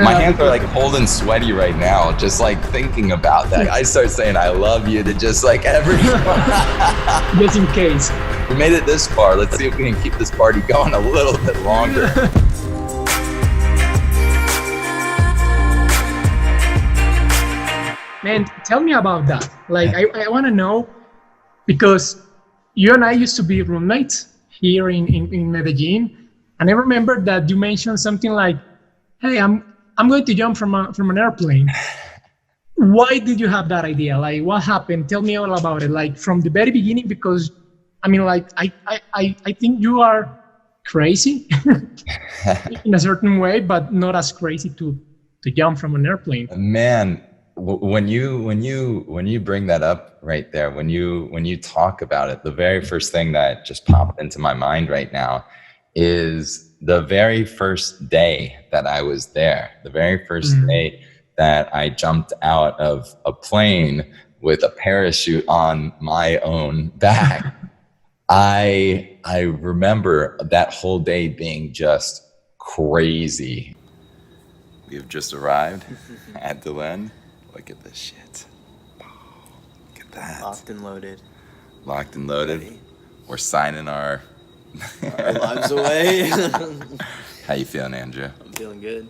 My hands are like cold and sweaty right now, just like thinking about that. I start saying I love you to just like everyone. Just in case. We made it this far. Let's see if we can keep this party going a little bit longer. Man, tell me about that. Like, I want to know, because you and I used to be roommates here in Medellin. And I remember that you mentioned something like, hey, I'm going to jump from an airplane. Why did you have that idea? Like, what happened? Tell me all about it. Like, from the very beginning, because I mean, like, I think you are crazy in a certain way, but not as crazy to jump from an airplane. Man, when you bring that up right there, when you talk about it, the very first thing that just popped into my mind right now is the very first day that I was there, the very first day that I jumped out of a plane with a parachute on my own back. I remember that whole day being just crazy. We have just arrived at DeLand. Look at this shit. Look at that. Locked and loaded. Locked and loaded. Ready. We're signing our lives away. How you feeling, Andrew? I'm feeling good.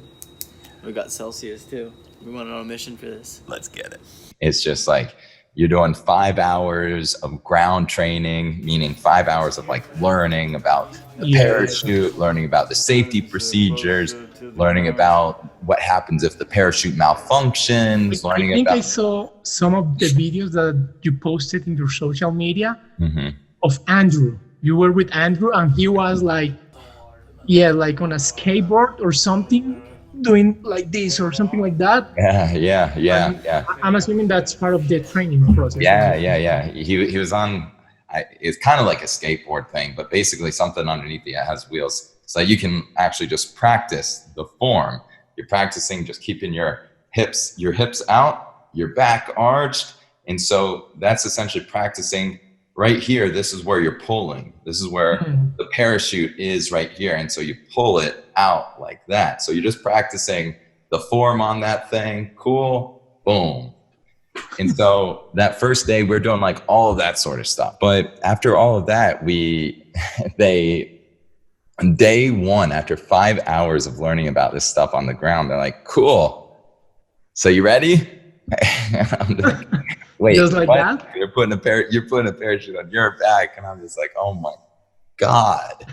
We got Celsius too. We went on a mission for this. Let's get it. It's just like you're doing 5 hours of ground training, meaning 5 hours of like learning about the parachute, learning about the safety procedures, learning about what happens if the parachute malfunctions, I think I saw some of the videos that you posted in your social media of Andrew. You were with Andrew and he was like, like on a skateboard or something, doing like this or something like that. Yeah. I'm assuming that's part of the training process. Yeah. He was on, it's kind of like a skateboard thing, but basically something underneath it has wheels. So you can actually just practice the form. You're practicing just keeping your hips out, your back arched. And so that's essentially practicing right here. This is where you're pulling. This is where the parachute is right here. And so you pull it out like that. So you're just practicing the form on that thing. Cool. Boom. And so that first day we're doing like all of that sort of stuff. But after all of that, on day one, after 5 hours of learning about this stuff on the ground, they're like, cool. So you ready? I'm like, wait, just like what? that? You're putting a parachute on your back. And I'm just like, oh my God,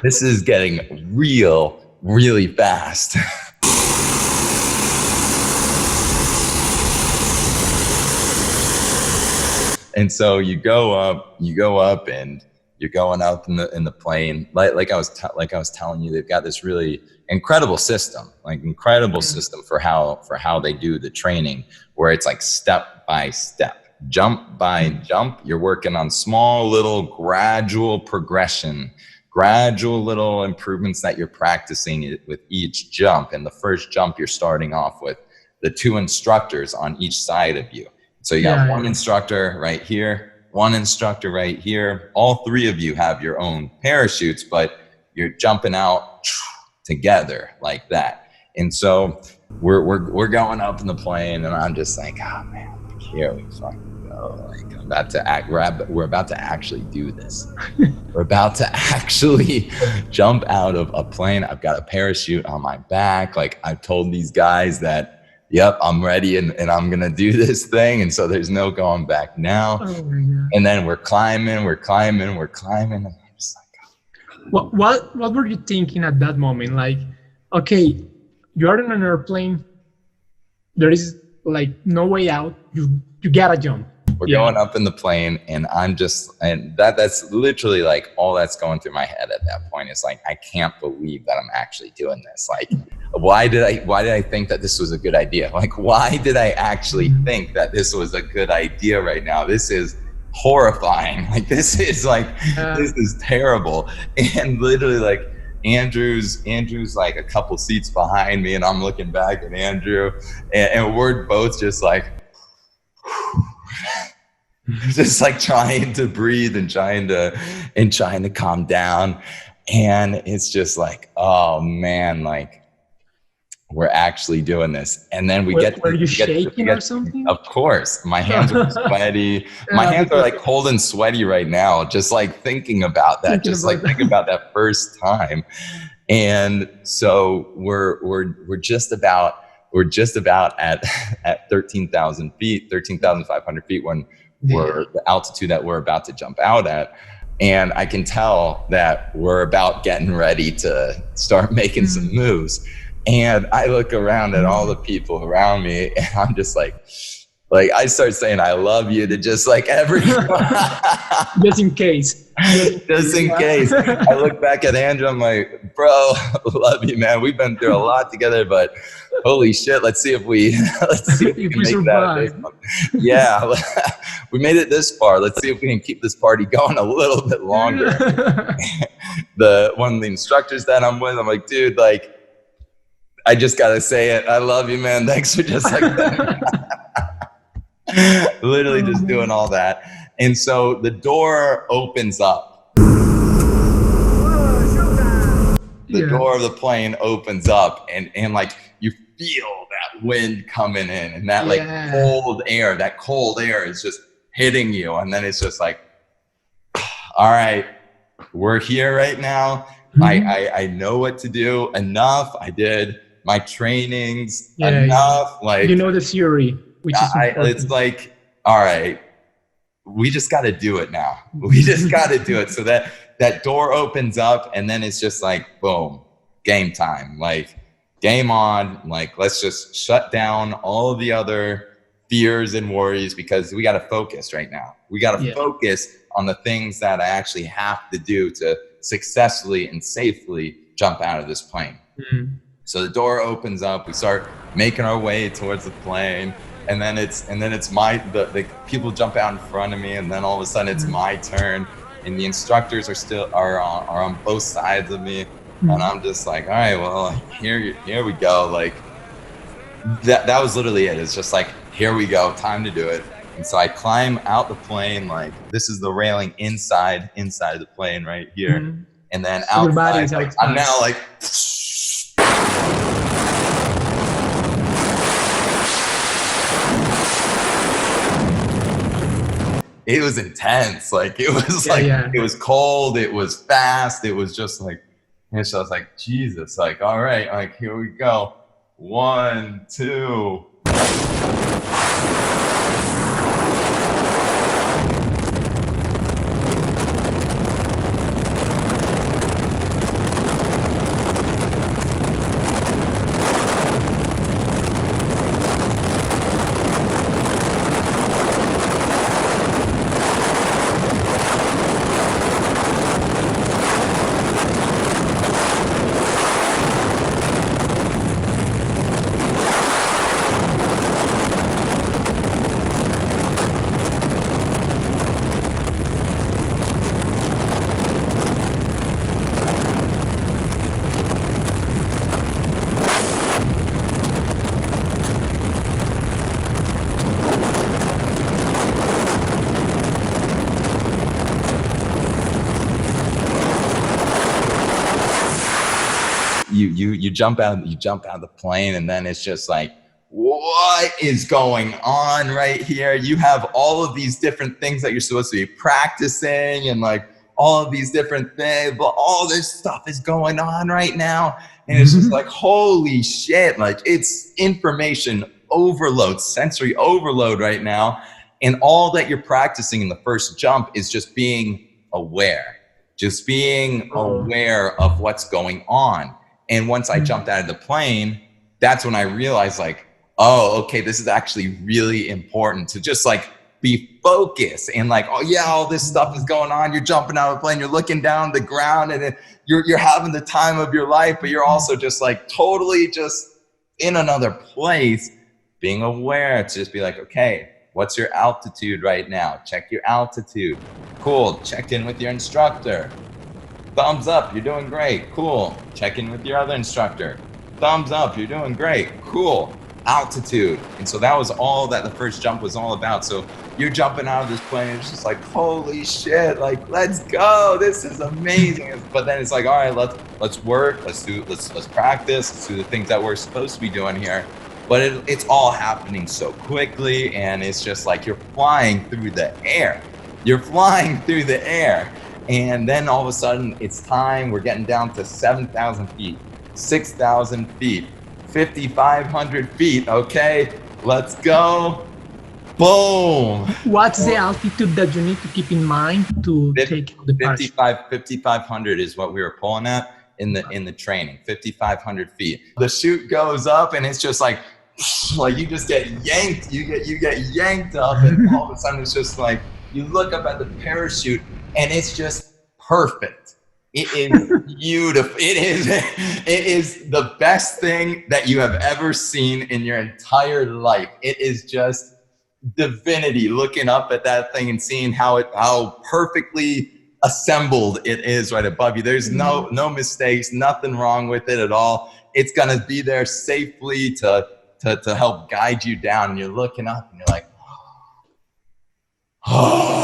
this is getting really fast. And so you go up and you're going up in the plane. Like I was telling you, they've got this really incredible system, system for how they do the training, where it's like step by step, jump by jump. You're working on small little gradual progression, gradual little improvements that you're practicing with each jump. And the first jump, you're starting off with the 2 instructors on each side of you. So you got one instructor right here, one instructor right here. All 3 of you have your own parachutes, but you're jumping out together like that. And so we're going up in the plane, and I'm just like, oh man, here we fucking go. Like we're about to actually do this. We're about to actually jump out of a plane. I've got a parachute on my back. Like I've told these guys that, yep, I'm ready and I'm going to do this thing. And so there's no going back now. Oh, and then we're climbing. And I'm just like, what were you thinking at that moment? Like, okay, you're in an airplane. There is like no way out. You gotta jump. We're going up in the plane, and that's literally like all that's going through my head at that point. It's like, I can't believe that I'm actually doing this. Like, why did I think that this was a good idea? Like, why did I actually think that this was a good idea right now? This is horrifying. Like, this is terrible. And literally, like, Andrew's like a couple seats behind me, and I'm looking back at Andrew, and we're both just like, just like trying to breathe and trying to calm down. And it's just like, oh man, like we're actually doing this. And then we Were you shaking or something? Of course, my hands are sweaty. My hands are like cold and sweaty right now, just like thinking about that, thinking about that first time. And so we're just about at 13,000 feet, 13,500 feet when we're the altitude that we're about to jump out at. And I can tell that we're about getting ready to start making some moves. And I look around at all the people around me, and I'm just like I start saying I love you to just like everyone. Just in case. Just in case. I look back at Andrew, I'm like, bro, love you, man. We've been through a lot together, but holy shit, let's see if we can make survive. that. Yeah, we made it this far. Let's see if we can keep this party going a little bit longer. One of the instructors that I'm with, I'm like, dude, like, I just gotta say it. I love you, man. Thanks for just like literally just doing all that. And so the door opens up. The door of the plane opens up, and like you feel that wind coming in, and that like cold air is just hitting you. And then it's just like, all right, we're here right now. I know what to do. Enough. I did my trainings enough. Like, you know the theory, which is it's like, all right, we just got to do it now. We just got to do it. So that door opens up, and then it's just like, boom, game time. Like, game on. Like, let's just shut down all of the other fears and worries, because we got to focus right now. We got to focus on the things that I actually have to do to successfully and safely jump out of this plane. So the door opens up, we start making our way towards the plane, and then it's the people jump out in front of me, and then all of a sudden it's my turn, and the instructors are on both sides of me, and I'm just like, all right, well, here we go. Like, that was literally it. It's just like, here we go, time to do it. And so I climb out the plane, like, this is the railing inside of the plane right here, and then outside, like, I'm now like. It was intense. Like, it was it was cold. It was fast. It was just like, and so I was like, Jesus, like, all right, like, here we go. 1, 2. You jump out of the plane, and then it's just like, what is going on right here? You have all of these different things that you're supposed to be practicing, and like all of these different things, but all this stuff is going on right now, and it's just like, holy shit, like, it's information overload, sensory overload right now, and all that you're practicing in the first jump is just being aware of what's going on. And once I jumped out of the plane, that's when I realized, like, oh, okay, this is actually really important to just like be focused, and like, oh yeah, all this stuff is going on. You're jumping out of the plane, you're looking down the ground, and you're having the time of your life, but you're also just like totally just in another place, being aware to just be like, okay, what's your altitude right now? Check your altitude. Cool. Check in with your instructor. Thumbs up, you're doing great. Cool. Check in with your other instructor. Thumbs up, you're doing great. Cool. altitude. And so that was all that the first jump was all about. So you're jumping out of this plane, and it's just like, holy shit, like, let's go, this is amazing. But then it's like, all right, let's work, let's practice, let's do the things that we're supposed to be doing here. But it's all happening so quickly, and it's just like you're flying through the air. You're flying through the air. And then all of a sudden, it's time. We're getting down to 7,000 feet, 6,000 feet, 5,500 feet. Okay, let's go. Boom. What's the altitude that you need to keep in mind to take the parachute? 5,500 is what we were pulling at in the training. 5,500 feet. The chute goes up, and it's just like you just get yanked. You get yanked up, and all of a sudden it's just like you look up at the parachute, and it's just perfect. It is beautiful. It is the best thing that you have ever seen in your entire life. It is just divinity, looking up at that thing and seeing how perfectly assembled it is right above you. There's no mistakes, nothing wrong with it at all. It's gonna be there safely to help guide you down. And you're looking up, and you're like, oh.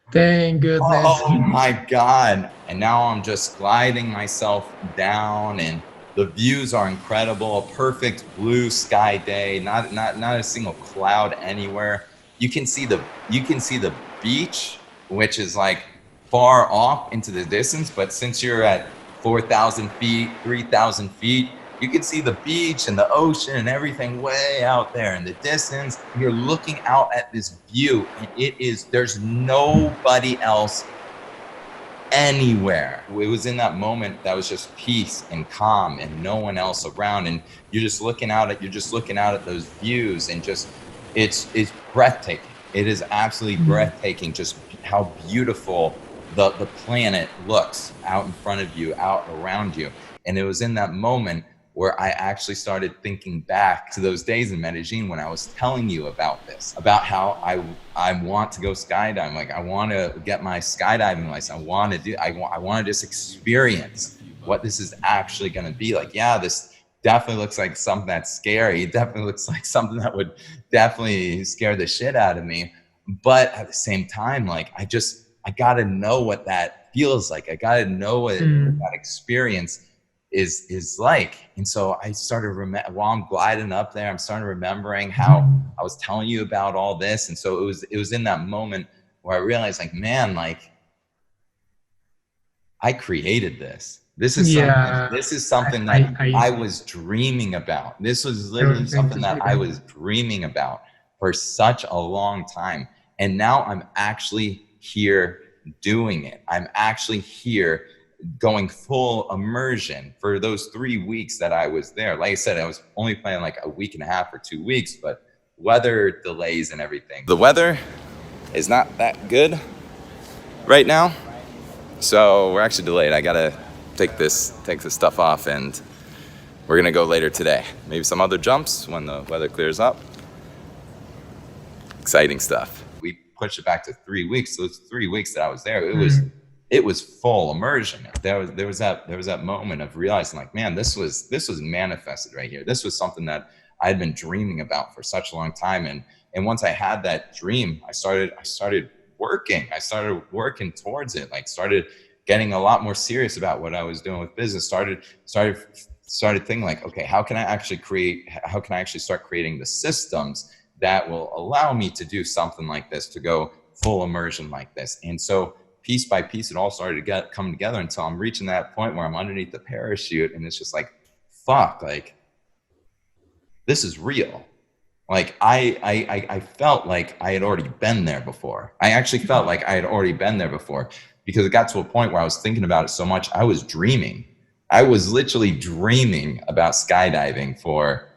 Thank goodness. Oh my God. And now I'm just gliding myself down, and the views are incredible. A perfect blue sky day, not a single cloud anywhere. You can see the beach, which is like far off into the distance, but since you're at 4,000 feet, 3,000 feet, you can see the beach and the ocean and everything way out there in the distance. You're looking out at this view, and there's nobody else anywhere. It was in that moment that was just peace and calm and no one else around. And you're just looking out at those views, and just, it's breathtaking. It is absolutely breathtaking just how beautiful the planet looks out in front of you, out around you. And it was in that moment where I actually started thinking back to those days in Medellin when I was telling you about this, about how I want to go skydiving. Like, I want to get my skydiving license. I want to just experience what this is actually going to be like. Yeah, this definitely looks like something that's scary. It definitely looks like something that would definitely scare the shit out of me. But at the same time, like, I got to know what that feels like. I got to know what that experience is like. And so I started while I'm gliding up there, I'm starting remembering how I was telling you about all this. And so it was in that moment where I realized, like, man, like, I created this. This is something that I was dreaming about. This was literally something that I was dreaming about for such a long time. And now I'm actually here doing it. I'm actually here going full immersion for those 3 weeks that I was there. Like I said, I was only planning like a week and a half or 2 weeks, but weather delays and everything. The weather is not that good right now, so we're actually delayed. I gotta take this stuff off, and we're gonna go later today. Maybe some other jumps when the weather clears up. Exciting stuff. We pushed it back to 3 weeks. So those 3 weeks that I was there, it was full immersion. There was that moment of realizing, like, man, this was manifested right here. This was something that I had been dreaming about for such a long time. And once I had that dream, I started working. I started working towards it. Like, started getting a lot more serious about what I was doing with business. Started thinking, like, okay, how can I actually start creating the systems that will allow me to do something like this, to go full immersion like this. And so piece by piece, it all started to come together until I'm reaching that point where I'm underneath the parachute, and it's just like, fuck, like, this is real. Like, I felt like I had already been there before. I actually felt like I had already been there before, because it got to a point where I was thinking about it so much, I was dreaming. I was literally dreaming about skydiving for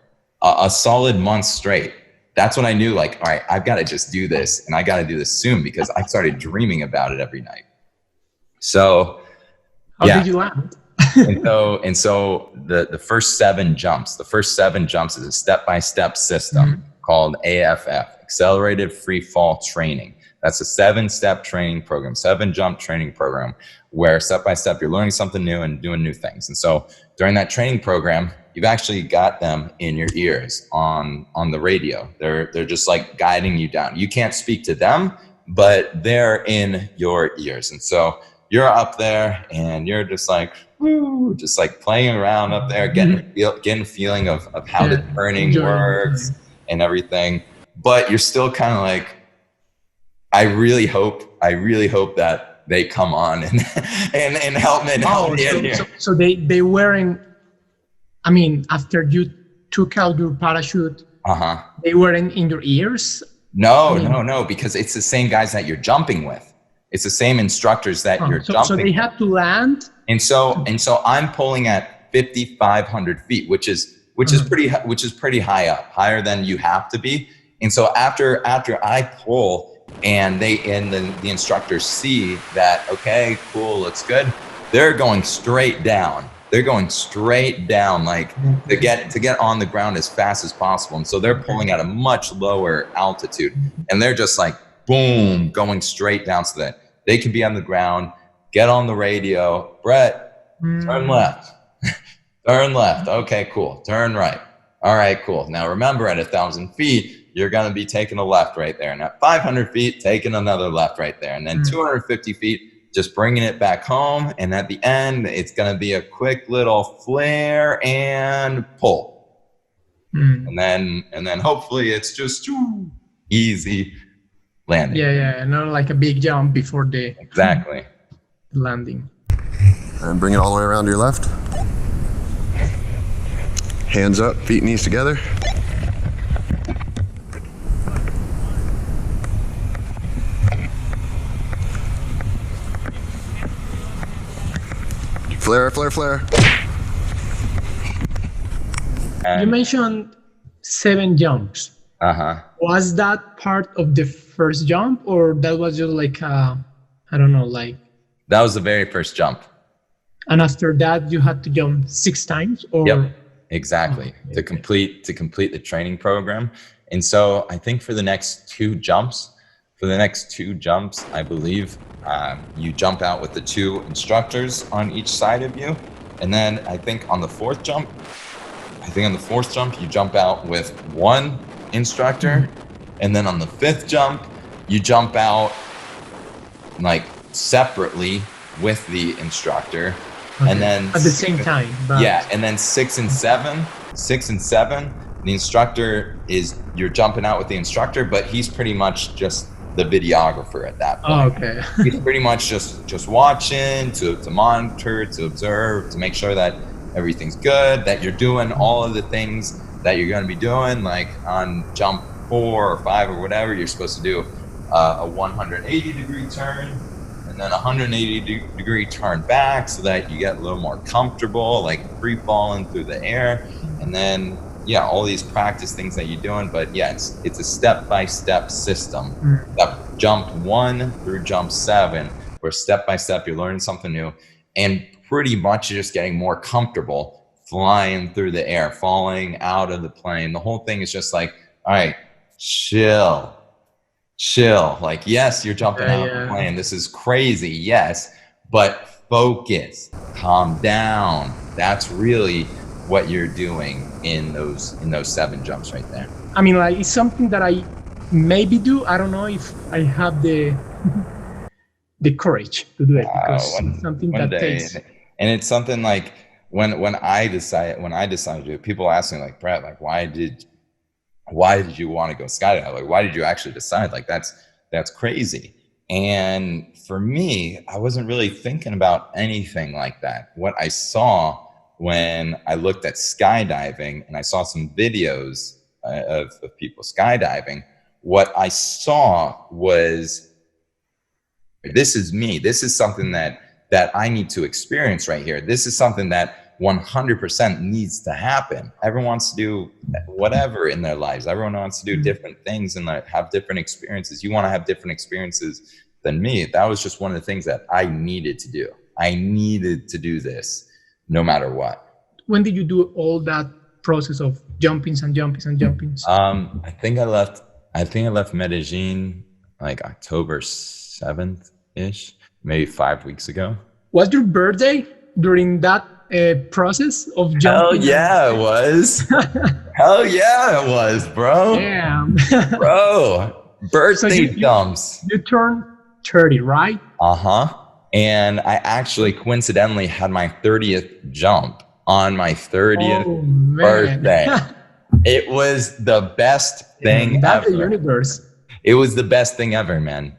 a solid month straight. That's when I knew, like, all right, I've got to just do this, and I got to do this soon, because I started dreaming about it every night. So, how did you land? and so the first 7 jumps is a step-by-step system called AFF, Accelerated Free Fall Training. That's a 7-step training program, 7-jump training program, where step by step you're learning something new and doing new things. And so during that training program, you've actually got them in your ears on the radio. They're just like guiding you down. You can't speak to them, but they're in your ears. And so you're up there and you're just like, woo, just like playing around up there, getting feeling of how the turning works and everything. But you're still kind of like, I really hope that they come on and help me. So they weren't, I mean, after you took out your parachute, they weren't in your ears? No, because it's the same guys that you're jumping with. It's the same instructors that you're jumping. So they had to land. And so I'm pulling at 5,500 feet, which is pretty high up, higher than you have to be. And so after I pull and the instructors see that, okay, cool, looks good, they're going straight down. Like to get on the ground as fast as possible. And so they're pulling at a much lower altitude, and they're just like, boom, going straight down so that they can be on the ground, get on the radio. Brett, turn left. Turn left. Okay, cool. Turn right. All right, cool. Now remember, at 1,000 feet, you're going to be taking a left right there. And at 500 feet, taking another left right there. And then 250 feet, just bringing it back home. And at the end, it's going to be a quick little flare and pull. And then hopefully it's just easy landing. Yeah, not like a big jump before the landing. And bring it all the way around to your left. Hands up, feet, knees together. Flare, flare, flare. You mentioned 7 jumps. Was that part of the first jump, or that was just like I don't know, like? That was the very first jump. And after that, you had to jump 6 times, or? Yep, exactly. To complete the training program. And so I think for the next two jumps, I believe you jump out with the 2 instructors on each side of you. And then I think on the 4th jump, you jump out with 1 instructor. And then on the 5th jump, you jump out like separately with the instructor. And then at the same time. And then 6 and 7, the instructor you're jumping out with the instructor, but he's pretty much just the videographer at that point. He's pretty much just watching, to monitor, to observe, to make sure that everything's good, that you're doing all of the things that you're going to be doing. Like on jump 4 or 5 or whatever, you're supposed to do a 180-degree turn, and then a 180-degree turn back, so that you get a little more comfortable, like free falling through the air. And then all these practice things that you're doing. But it's a step-by-step system. Jump 1 through jump 7, where step by step you're learning something new, and pretty much you're just getting more comfortable flying through the air, falling out of the plane. The whole thing is just like, all right, chill. Like, yes, you're jumping out of the plane. This is crazy, yes, but focus, calm down. That's really what you're doing in those 7 jumps right there. I mean, like, it's something that I maybe do. I don't know if I have the courage to do it, because it's something that takes. And it's something like when I decided to do it, people ask me like, Brett, like, why did you want to go skydiving? Like, why did you actually decide? Like, that's crazy. And for me, I wasn't really thinking about anything like that. What I saw when I looked at skydiving and I saw some videos of people skydiving, what I saw was, this is me. This is something that I need to experience right here. This is something that 100% needs to happen. Everyone wants to do whatever in their lives. Everyone wants to do different things and have different experiences. You want to have different experiences than me. That was just one of the things that I needed to do. I needed to do this no matter what. When did you do all that process of jumpings and jumpings and jumpings? I think I left Medellin like October 7th ish, maybe 5 weeks ago. Was your birthday during that process of Hell jumping? yeah, it was. Hell yeah, it was, bro. Damn. Bro, birthday jumps. You turned 30, right? Uh-huh. And I actually coincidentally had my 30th jump on my 30th birthday. It was the best thing That's ever. the universe. It was the best thing ever, man.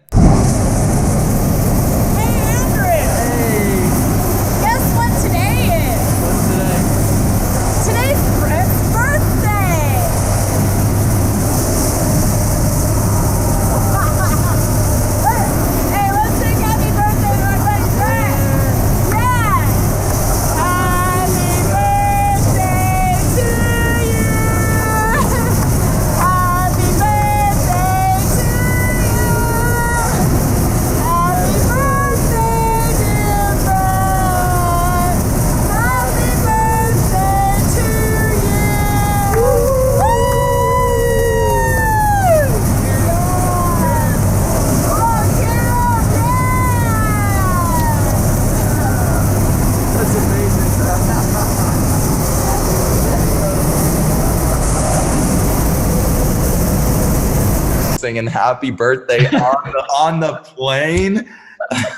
Singing happy birthday on the plane.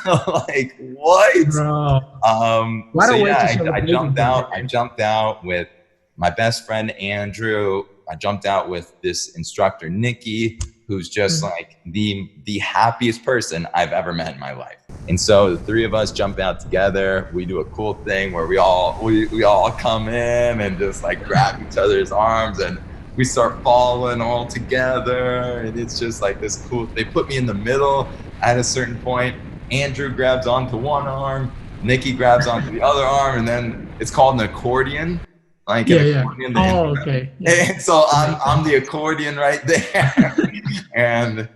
Like what? Bro. So yeah, I jumped out with my best friend Andrew. I jumped out with this instructor Nikki, who's just like the happiest person I've ever met in my life. And so the three of us jump out together. We do a cool thing where we all come in and just like grab each other's arms and we start falling all together. And it's just like this cool, they put me in the middle at a certain point. Andrew grabs onto one arm, Nikki grabs onto the other arm, and then it's called an accordion. Like accordion. Oh, okay. Yeah. And so I'm the accordion right there. and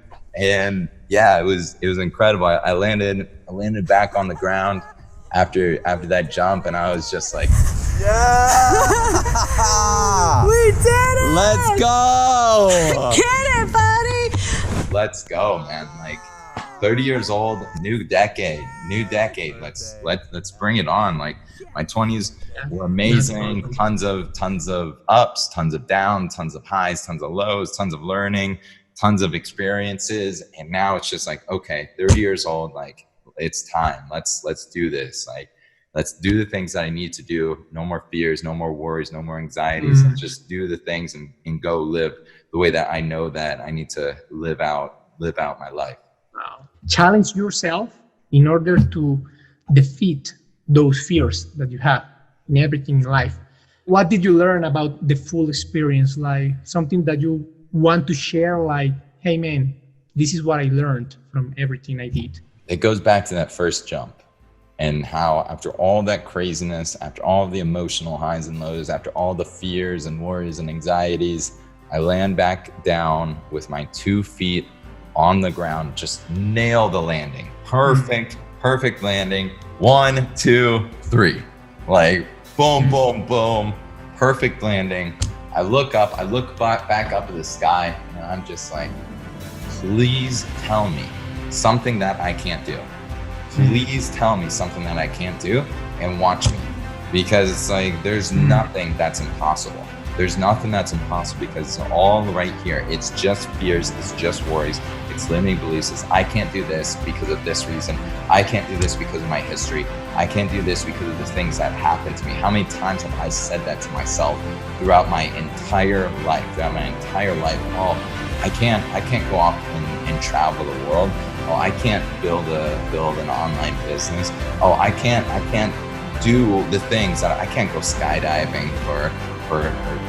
yeah, it was incredible. I landed back on the ground after that jump, and I was just like, yeah, we did it! Let's go! Get it, buddy! Let's go, man. Like 30 years old, new decade. Let's bring it on. Like my 20s were amazing. Tons of ups, tons of downs, tons of highs, tons of lows, tons of learning, tons of experiences. And now it's just like, okay, 30 years old, like it's time. Let's do this. Like let's do the things that I need to do. No more fears, no more worries, no more anxieties. Let's just do the things and go live the way that I know that I need to live out my life. Wow. Challenge yourself in order to defeat those fears that you have in everything in life. What did you learn about the full experience? Like something that you want to share, like, hey man, this is what I learned from everything I did. It goes back to that first jump and how after all that craziness, after all the emotional highs and lows, after all the fears and worries and anxieties, I land back down with my 2 feet on the ground, just nail the landing. Perfect landing. 1, 2, 3. Like boom, boom, boom. Perfect landing. I look up, I look back up at the sky, and I'm just like, please tell me something that I can't do. Please tell me something that I can't do and watch me. Because it's like, there's nothing that's impossible. There's nothing that's impossible because it's all right here. It's just fears, it's just worries, it's limiting beliefs. It's, I can't do this because of this reason. I can't do this because of my history. I can't do this because of the things that happened to me. How many times have I said that to myself throughout my entire life? Oh, I can't go off and travel the world. Oh, I can't build an online business. Oh, I can't do the things that I can't go skydiving for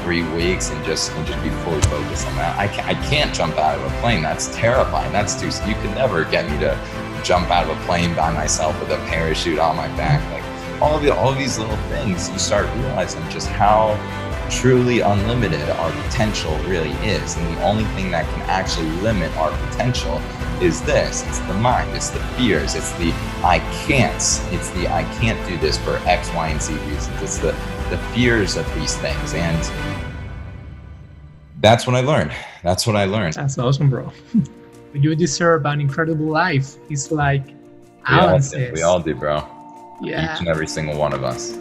3 weeks and just be fully focused on that. I can't jump out of a plane. That's terrifying. You could never get me to jump out of a plane by myself with a parachute on my back. Like all of these little things, you start realizing just how truly unlimited our potential really is. And the only thing that can actually limit our potential is this. It's the mind, it's the fears, it's the I can'ts, it's the I can't do this for X, Y, and Z reasons. It's the fears of these things. And that's what I learned. That's That's awesome, bro. You deserve an incredible life. It's like We all Alan do. says. We all do, bro. Yeah. Each and every single one of us.